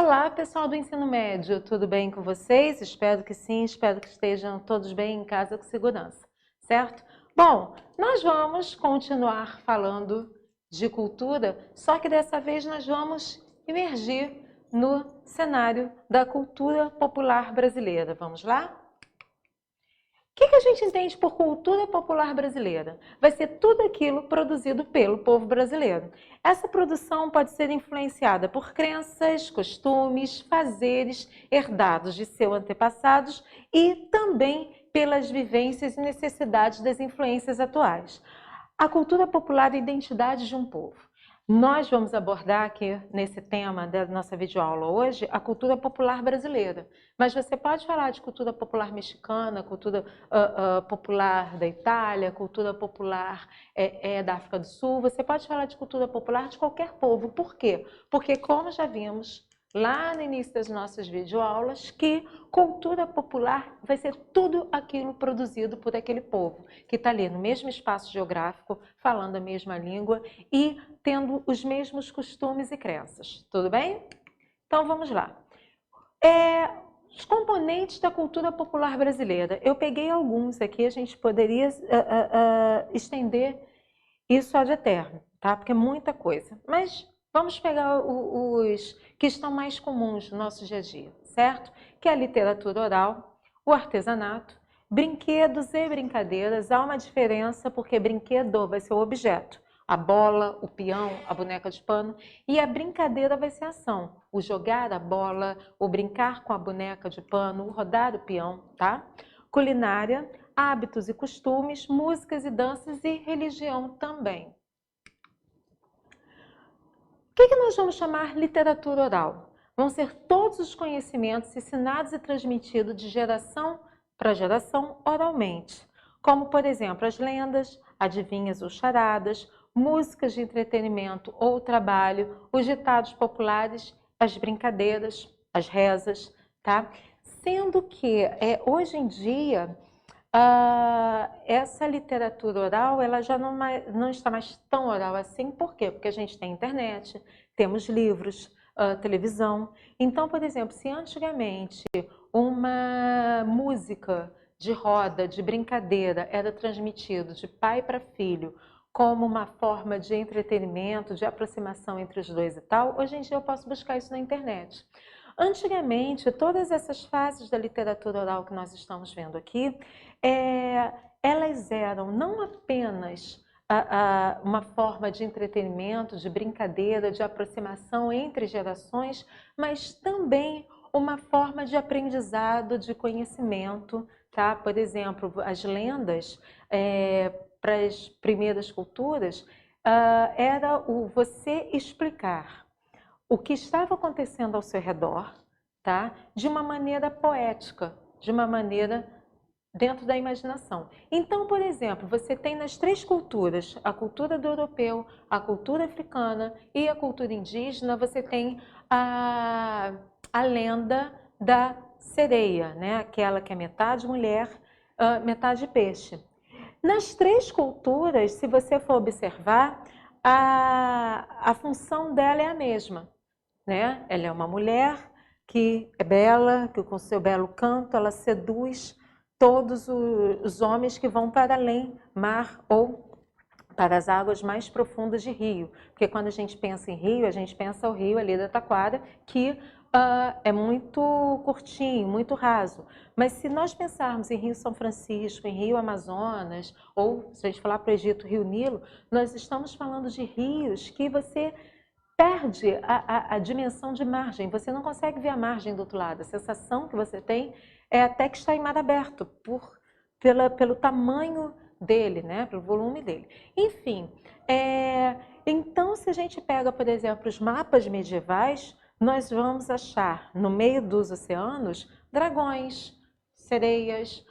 Olá, pessoal do ensino médio, tudo bem com vocês? Espero que sim, espero que estejam todos bem em casa com segurança, certo? Bom, nós vamos continuar falando de cultura, só que dessa vez nós vamos emergir no cenário da cultura popular brasileira. Vamos lá? O que a gente entende por cultura popular brasileira? Vai ser tudo aquilo produzido pelo povo brasileiro. Essa produção pode ser influenciada por crenças, costumes, fazeres herdados de seus antepassados e também pelas vivências e necessidades das influências atuais. A cultura popular é a identidade de um povo. Nós vamos abordar aqui nesse tema da nossa videoaula hoje a cultura popular brasileira. Mas você pode falar de cultura popular mexicana, cultura popular da Itália, cultura popular da África do Sul. Você pode falar de cultura popular de qualquer povo. Por quê? Porque, como já vimos lá no início das nossas videoaulas, que cultura popular vai ser tudo aquilo produzido por aquele povo, que está ali no mesmo espaço geográfico, falando a mesma língua e tendo os mesmos costumes e crenças. Tudo bem? Então vamos lá. Os componentes da cultura popular brasileira. Eu peguei alguns aqui, a gente poderia estender isso ad eterno, tá? Porque é muita coisa. Mas vamos pegar os que estão mais comuns no nosso dia a dia, certo? Que é a literatura oral, o artesanato, brinquedos e brincadeiras. Há uma diferença porque brinquedo vai ser o objeto, a bola, o peão, a boneca de pano, e a brincadeira vai ser a ação, o jogar a bola, o brincar com a boneca de pano, o rodar o peão, tá? Culinária, hábitos e costumes, músicas e danças e religião também. O que nós vamos chamar literatura oral? Vão ser todos os conhecimentos ensinados e transmitidos de geração para geração oralmente, como, por exemplo, as lendas, adivinhas ou charadas, músicas de entretenimento ou trabalho, os ditados populares, as brincadeiras, as rezas, tá? Sendo que hoje em dia essa literatura oral ela já não está mais tão oral assim. Por quê? Porque a gente tem internet, temos livros, televisão. Então, por exemplo, se antigamente uma música de roda, de brincadeira, era transmitida de pai para filho, como uma forma de entretenimento, de aproximação entre os dois e tal, hoje em dia eu posso buscar isso na internet. Antigamente, todas essas fases da literatura oral que nós estamos vendo aqui, elas eram não apenas uma forma de entretenimento, de brincadeira, de aproximação entre gerações, mas também uma forma de aprendizado, de conhecimento, tá? Por exemplo, as lendas para as primeiras culturas era você explicar o que estava acontecendo ao seu redor, tá? De uma maneira poética, de uma maneira dentro da imaginação. Então, por exemplo, você tem nas três culturas, a cultura do europeu, a cultura africana e a cultura indígena, você tem a lenda da sereia, né? Aquela que é metade mulher, metade peixe. Nas três culturas, se você for observar, a função dela é a mesma, né? Ela é uma mulher que é bela, que com seu belo canto ela seduz todos os homens que vão para além mar ou para as águas mais profundas de rio. Porque quando a gente pensa em rio, a gente pensa o rio ali da Taquara, que é muito curtinho, muito raso. Mas se nós pensarmos em Rio São Francisco, em Rio Amazonas, ou se a gente falar para o Egito, Rio Nilo, nós estamos falando de rios que você perde a dimensão de margem, você não consegue ver a margem do outro lado. A sensação que você tem é até que está em mar aberto, pelo tamanho dele, né? Pelo volume dele. Enfim, então se a gente pega, por exemplo, os mapas medievais, nós vamos achar no meio dos oceanos dragões, sereias,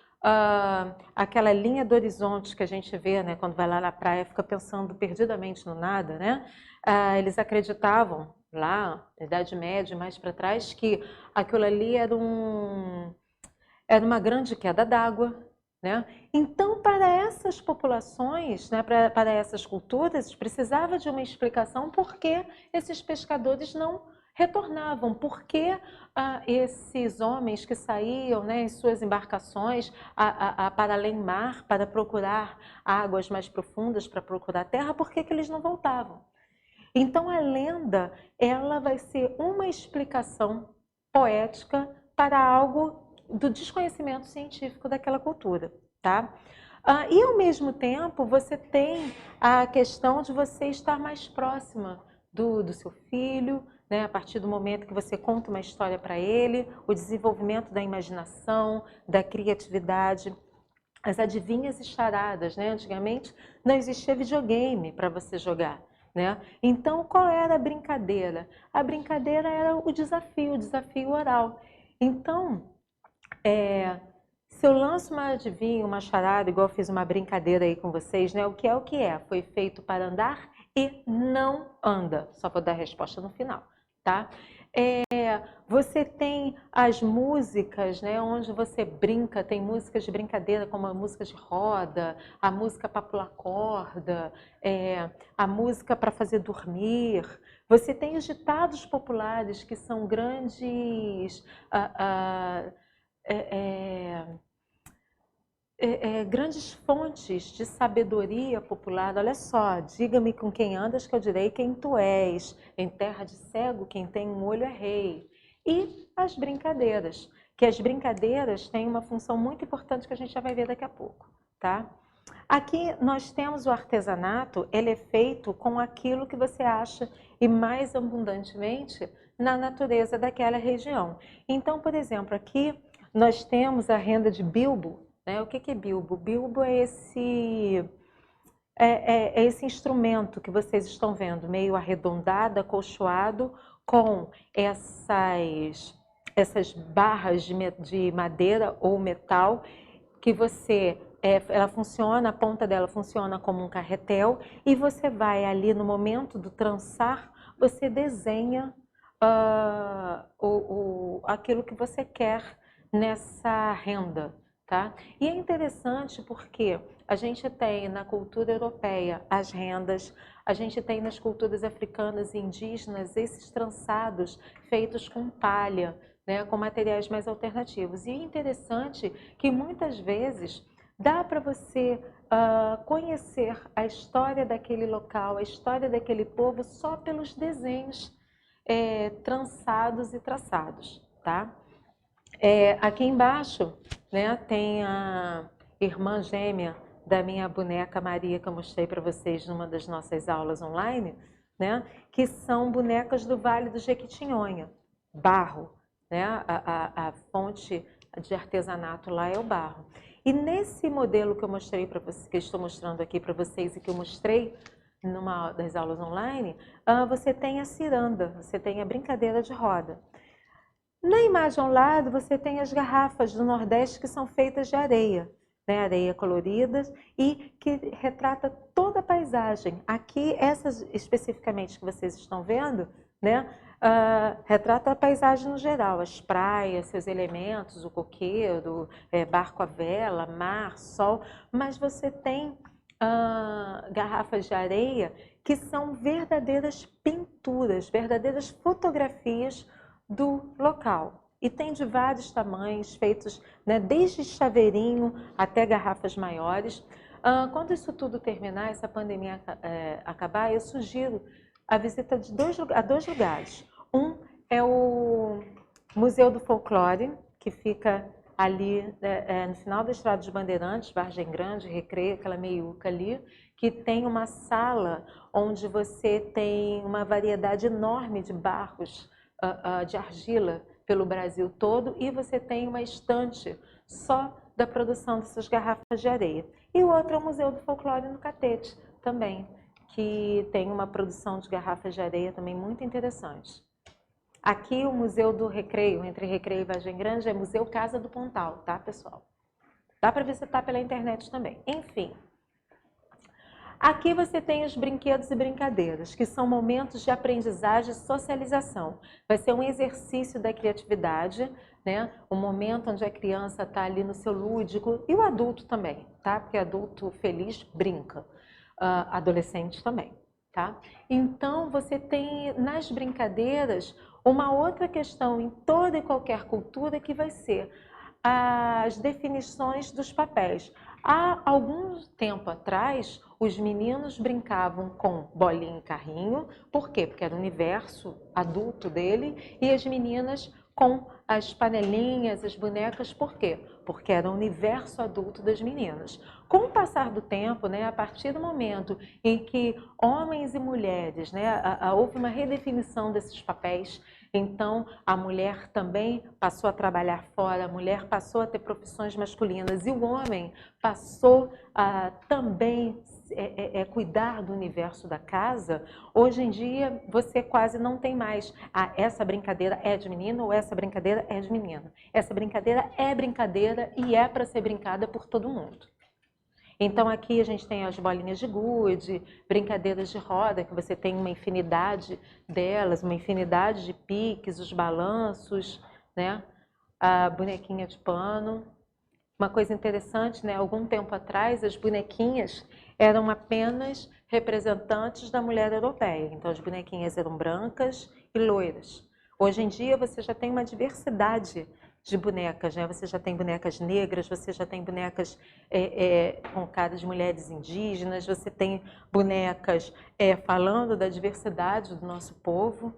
aquela linha do horizonte que a gente vê, né, quando vai lá na praia, fica pensando perdidamente no nada, né? Eles acreditavam lá, na Idade Média, mais para trás, que aquilo ali era uma grande queda d'água, né? Então, para essas populações, né, para essas culturas, precisava de uma explicação por que esses pescadores não retornavam, porque esses homens que saíam, né, em suas embarcações para além mar, para procurar águas mais profundas, para procurar terra, por que eles não voltavam? Então a lenda, ela vai ser uma explicação poética para algo do desconhecimento científico daquela cultura, tá? E ao mesmo tempo você tem a questão de você estar mais próxima do seu filho, né? A partir do momento que você conta uma história para ele, o desenvolvimento da imaginação, da criatividade. As adivinhas e charadas, né? Antigamente não existia videogame para você jogar, né? Então, qual era a brincadeira? A brincadeira era o desafio oral. Então, se eu lanço uma adivinha, uma charada, igual eu fiz uma brincadeira aí com vocês, né? O que é o que é? Foi feito para andar e não anda. Só vou dar a resposta no final, tá? Você tem as músicas, né, onde você brinca, tem músicas de brincadeira, como a música de roda, a música para pular corda, a música para fazer dormir. Você tem os ditados populares, que são grandes, grandes fontes de sabedoria popular. Olha só, diga-me com quem andas que eu direi quem tu és. Em terra de cego, quem tem um olho é rei. E as brincadeiras, que as brincadeiras têm uma função muito importante que a gente já vai ver daqui a pouco, tá? Aqui nós temos o artesanato, ele é feito com aquilo que você acha e mais abundantemente na natureza daquela região. Então, por exemplo, aqui nós temos a renda de Bilbo, né? O que é Bilbo? Bilbo é esse instrumento que vocês estão vendo, meio arredondado, acolchoado, com essas barras de madeira ou metal que ela funciona, a ponta dela funciona como um carretel e você vai ali no momento do trançar, você desenha aquilo que você quer nessa renda, tá? E é interessante porque a gente tem na cultura europeia as rendas, a gente tem nas culturas africanas e indígenas esses trançados feitos com palha, né, com materiais mais alternativos. E é interessante que muitas vezes dá para você conhecer a história daquele local, a história daquele povo só pelos desenhos trançados e traçados, tá? Aqui embaixo, né, tem a irmã gêmea da minha boneca Maria, que eu mostrei para vocês numa das nossas aulas online, né, que são bonecas do Vale do Jequitinhonha, barro, né, a fonte de artesanato lá é o barro. E nesse modelo que eu mostrei para vocês, que eu estou mostrando aqui para vocês e que eu mostrei numa das aulas online, você tem a ciranda, você tem a brincadeira de roda. Na imagem ao lado, você tem as garrafas do Nordeste que são feitas de areia, né? Areia colorida e que retrata toda a paisagem. Aqui, essas especificamente que vocês estão vendo, né? Retrata a paisagem no geral, as praias, seus elementos, o coqueiro, barco à vela, mar, sol, mas você tem garrafas de areia que são verdadeiras pinturas, verdadeiras fotografias do local. E tem de vários tamanhos, feitos, né, desde chaveirinho até garrafas maiores. Quando isso tudo terminar, essa pandemia acabar, eu sugiro a visita a dois lugares. Um é o Museu do Folclore, que fica ali no final da Estrada dos Bandeirantes, Vargem Grande, Recreio, aquela meiuca ali, que tem uma sala onde você tem uma variedade enorme de barros de argila pelo Brasil todo e você tem uma estante só da produção dessas garrafas de areia. E o outro é o Museu do Folclore no Catete também, que tem uma produção de garrafas de areia também muito interessante. Aqui o Museu do Recreio, entre Recreio e Vargem Grande, é Museu Casa do Pontal, tá, pessoal? Dá para visitar pela internet também. Enfim, aqui você tem os brinquedos e brincadeiras, que são momentos de aprendizagem e socialização. Vai ser um exercício da criatividade, né? Um momento onde a criança está ali no seu lúdico, e o adulto também, tá? Porque adulto feliz brinca, adolescente também. tá? Então, você tem nas brincadeiras uma outra questão em toda e qualquer cultura que vai ser as definições dos papéis. Há algum tempo atrás, os meninos brincavam com bolinha e carrinho. Por quê? Porque era o universo adulto dele. E as meninas com as panelinhas, as bonecas. Por quê? Porque era o universo adulto das meninas. Com o passar do tempo, né, a partir do momento em que homens e mulheres, né, houve uma redefinição desses papéis, então a mulher também passou a trabalhar fora, a mulher passou a ter profissões masculinas e o homem passou a também cuidar do universo da casa. Hoje em dia você quase não tem mais essa brincadeira é de menino ou essa brincadeira é de menina. Essa brincadeira é brincadeira e é para ser brincada por todo mundo. Então aqui a gente tem as bolinhas de gude, brincadeiras de roda, que você tem uma infinidade delas, uma infinidade de piques, os balanços, né? A bonequinha de pano. Uma coisa interessante, né? Algum tempo atrás as bonequinhas eram apenas representantes da mulher europeia. Então as bonequinhas eram brancas e loiras. Hoje em dia você já tem uma diversidade de bonecas, né? Você já tem bonecas negras, você já tem bonecas com cara de mulheres indígenas, você tem bonecas falando da diversidade do nosso povo.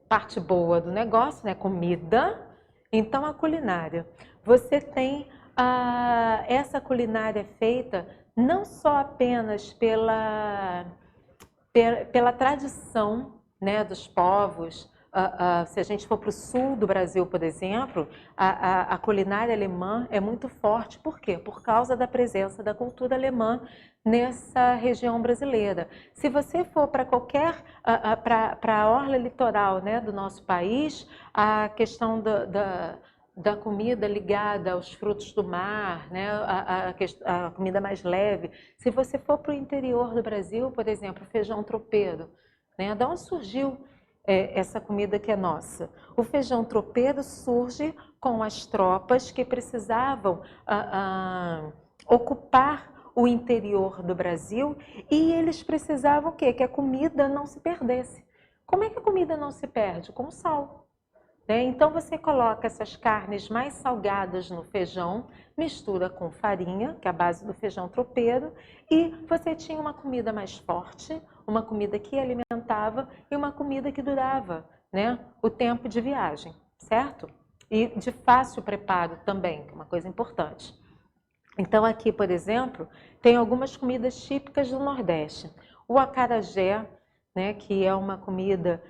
Parte boa do negócio, né? Comida. Então a culinária. Você tem essa culinária feita não só apenas pela tradição, né, dos povos. Se a gente for para o sul do Brasil, por exemplo, a culinária alemã é muito forte. Por quê? Por causa da presença da cultura alemã nessa região brasileira. Se você for para qualquer, para a orla litoral, né, do nosso país, a questão da comida ligada aos frutos do mar, né, a comida mais leve. Se você for para o interior do Brasil, por exemplo, feijão tropeiro, né, de onde surgiu essa comida que é nossa? O feijão tropeiro surge com as tropas que precisavam ocupar o interior do Brasil e eles precisavam o quê? Que a comida não se perdesse. Como é que a comida não se perde? Com sal. Então você coloca essas carnes mais salgadas no feijão, mistura com farinha, que é a base do feijão tropeiro, e você tinha uma comida mais forte, uma comida que alimentava e uma comida que durava, né, o tempo de viagem, certo? E de fácil preparo também, que é uma coisa importante. Então aqui, por exemplo, tem algumas comidas típicas do Nordeste. O acarajé, né, que é uma comida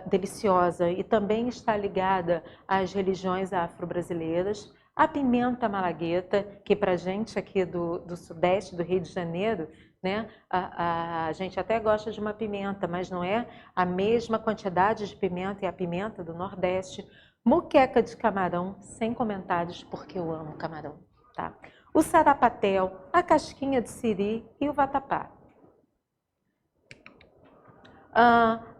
deliciosa e também está ligada às religiões afro-brasileiras. A pimenta malagueta, que para a gente aqui do Sudeste, do Rio de Janeiro, né, a gente até gosta de uma pimenta, mas não é a mesma quantidade de pimenta e a pimenta do Nordeste. Moqueca de camarão, sem comentários, porque eu amo camarão. Tá? O sarapatel, a casquinha de siri e o vatapá.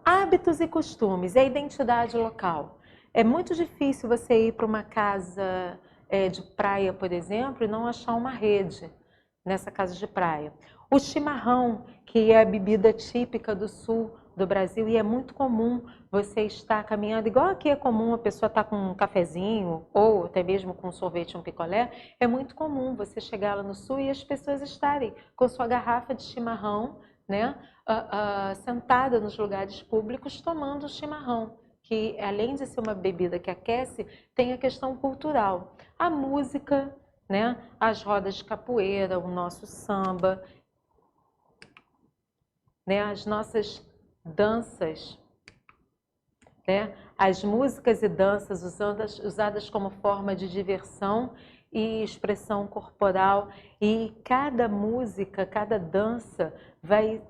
Hábitos e costumes, a identidade local. É muito difícil você ir para uma casa de praia, por exemplo, e não achar uma rede nessa casa de praia. O chimarrão, que é a bebida típica do sul do Brasil, e é muito comum você estar caminhando, igual aqui é comum a pessoa estar com um cafezinho, ou até mesmo com um sorvete, um picolé, é muito comum você chegar lá no sul e as pessoas estarem com sua garrafa de chimarrão, né, sentada nos lugares públicos tomando chimarrão, que além de ser uma bebida que aquece, tem a questão cultural. A música, né, as rodas de capoeira, o nosso samba, né, as nossas danças, né, as músicas e danças usadas como forma de diversão e expressão corporal. E cada música, cada dança vai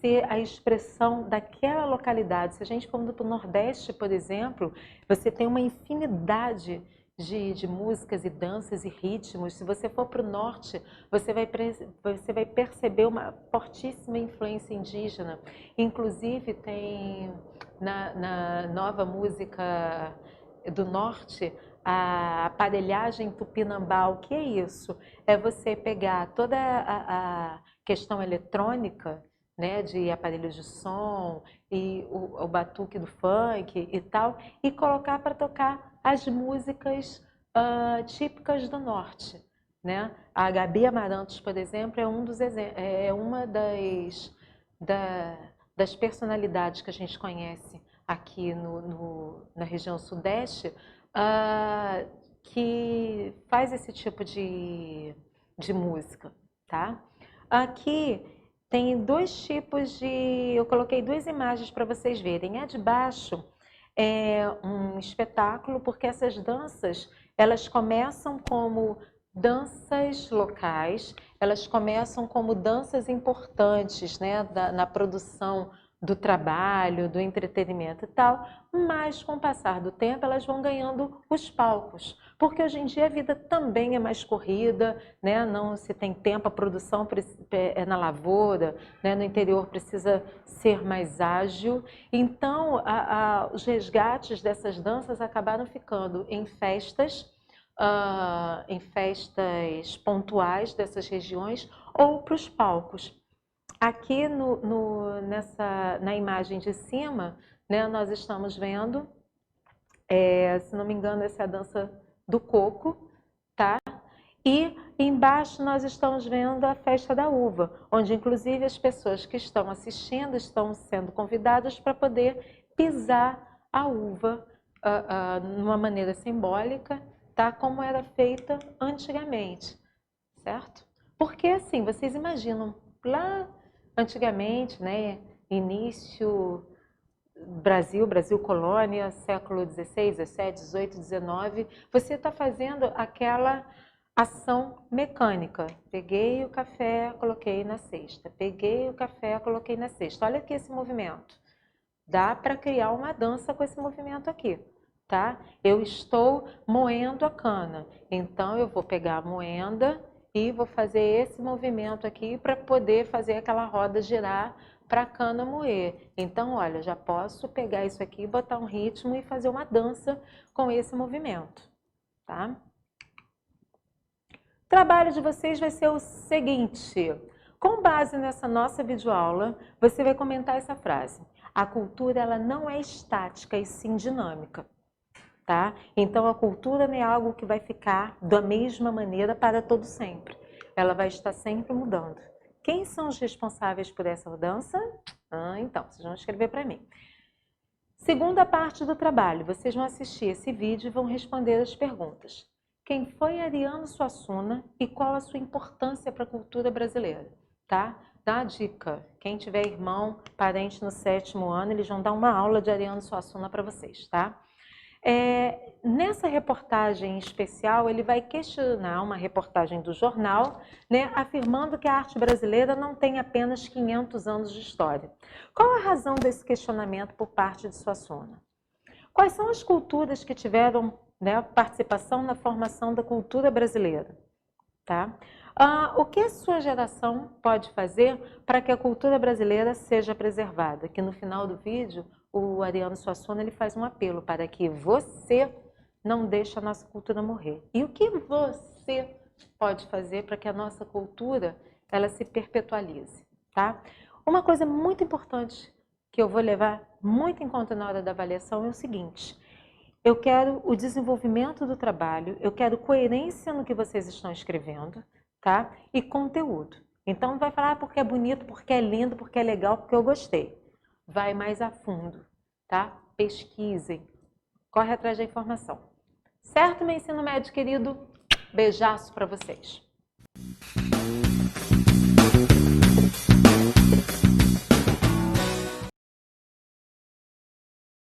ser a expressão daquela localidade. Se a gente for para o Nordeste, por exemplo, você tem uma infinidade de músicas e danças e ritmos. Se você for para o Norte, você vai perceber uma fortíssima influência indígena. Inclusive, tem na nova música do Norte, a aparelhagem tupinambá. O que é isso? É você pegar toda a questão eletrônica, né, de aparelhos de som e o batuque do funk e tal, e colocar para tocar as músicas típicas do norte, né? A Gabi Amarantos, por exemplo, é uma das personalidades que a gente conhece aqui na região sudeste, que faz esse tipo de música, tá? Aqui tem dois tipos eu coloquei duas imagens para vocês verem. A de baixo é um espetáculo, porque essas danças, elas começam como danças locais, elas começam como danças importantes, né, na produção do trabalho, do entretenimento e tal, mas com o passar do tempo elas vão ganhando os palcos, porque hoje em dia a vida também é mais corrida, né? Não se tem tempo, a produção é na lavoura, né? No interior precisa ser mais ágil, então os resgates dessas danças acabaram ficando em festas pontuais dessas regiões ou para os palcos. Aqui na imagem de cima, né, nós estamos vendo, se não me engano, essa é a dança do coco, tá? E embaixo nós estamos vendo a festa da uva, onde inclusive as pessoas que estão assistindo estão sendo convidadas para poder pisar a uva numa maneira simbólica, tá? Como era feita antigamente, certo? Porque assim, vocês imaginam, lá antigamente, né, início Brasil colônia, século XVI, XVII, XVIII, XIX, você está fazendo aquela ação mecânica. Peguei o café, coloquei na cesta. Peguei o café, coloquei na cesta. Olha aqui esse movimento. Dá para criar uma dança com esse movimento aqui, tá? Eu estou moendo a cana, então eu vou pegar a moenda e vou fazer esse movimento aqui para poder fazer aquela roda girar para a cana moer. Então, olha, já posso pegar isso aqui, botar um ritmo e fazer uma dança com esse movimento, tá? O trabalho de vocês vai ser o seguinte: com base nessa nossa videoaula, você vai comentar essa frase. A cultura, ela não é estática e sim dinâmica, tá? Então, a cultura não é algo que vai ficar da mesma maneira para todo sempre. Ela vai estar sempre mudando. Quem são os responsáveis por essa mudança? Então, vocês vão escrever para mim. Segunda parte do trabalho, vocês vão assistir esse vídeo e vão responder as perguntas. Quem foi Ariano Suassuna e qual a sua importância para a cultura brasileira, tá? Dá a dica, quem tiver irmão, parente no 7º ano, eles vão dar uma aula de Ariano Suassuna para vocês, tá? Nessa reportagem especial, ele vai questionar uma reportagem do jornal, né, afirmando que a arte brasileira não tem apenas 500 anos de história. Qual a razão desse questionamento por parte de Suassuna? Quais são as culturas que tiveram, né, participação na formação da cultura brasileira? Tá? O que a sua geração pode fazer para que a cultura brasileira seja preservada? Que no final do vídeo, o Ariano Suassuna ele faz um apelo para que você não deixe a nossa cultura morrer. E o que você pode fazer para que a nossa cultura ela se perpetualize? Tá? Uma coisa muito importante que eu vou levar muito em conta na hora da avaliação é o seguinte: eu quero o desenvolvimento do trabalho, eu quero coerência no que vocês estão escrevendo, tá? E conteúdo. Então não vai falar porque é bonito, porque é lindo, porque é legal, porque eu gostei. Vai mais a fundo, tá? Pesquisem, corre atrás da informação. Certo, meu ensino médio querido? Beijaço para vocês.